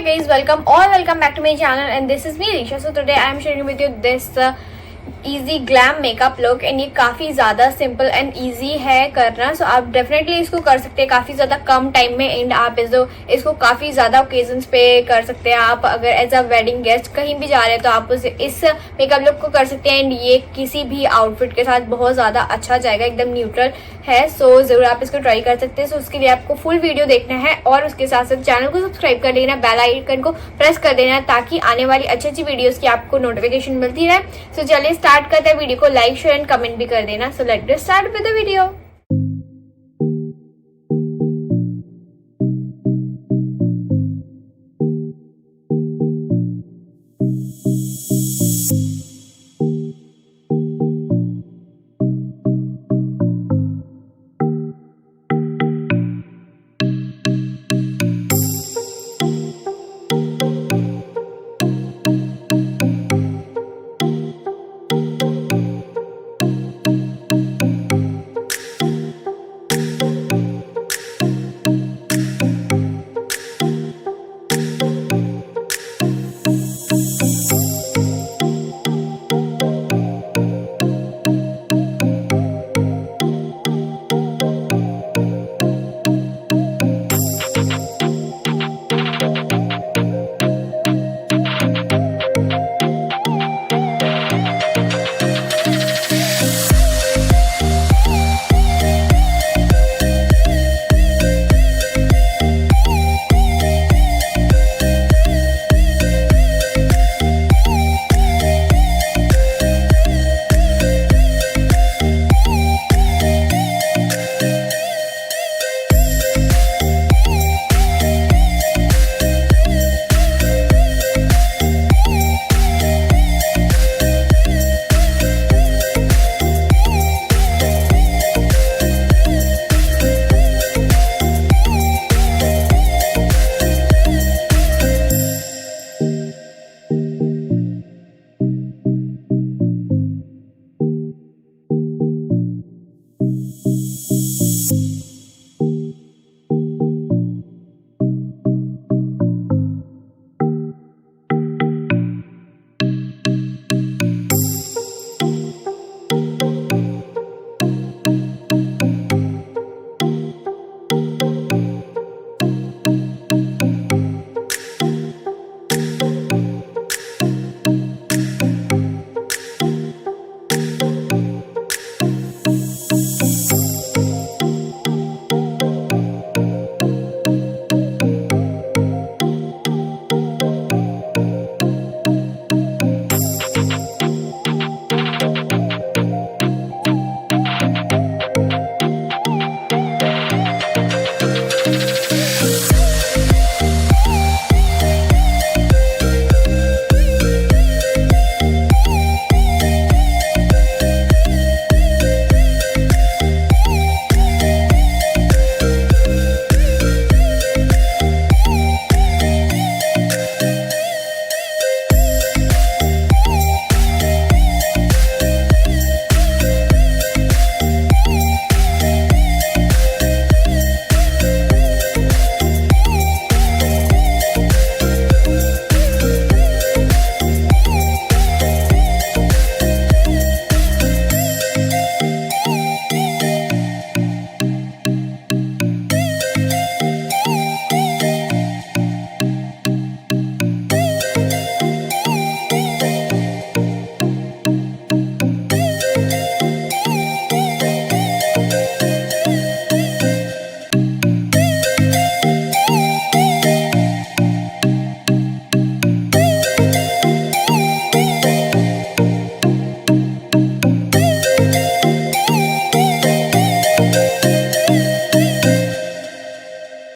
guys, welcome back to my channel and this is me Alishu. So today I am sharing with you this easy glam makeup look and ये काफ़ी ज़्यादा simple and easy है करना. सो आप definitely इसको कर सकते हैं काफ़ी ज़्यादा कम टाइम में एंड आप इसको काफ़ी ज़्यादा ओकेजन्स पे कर सकते हैं. आप अगर एज अ वेडिंग गेस्ट कहीं भी जा रहे हैं तो आप इस मेकअप लुक को कर सकते हैं एंड ये किसी भी आउटफिट के साथ बहुत ज़्यादा अच्छा जाएगा, एकदम न्यूट्रल है. सो ज़रूर आप इसको ट्राई कर सकते हैं. सो उसके लिए आपको फुल वीडियो देखना है और उसके साथ साथ चैनल को सब्सक्राइब कर लेना, बेल आइकन को प्रेस कर देना ताकि आने वाली अच्छी अच्छी वीडियोस की आपको नोटिफिकेशन मिलती रहे. सो चलिए स्टार्ट करते हैं. वीडियो को लाइक शेयर एंड कमेंट भी कर देना. So let's get start with the video.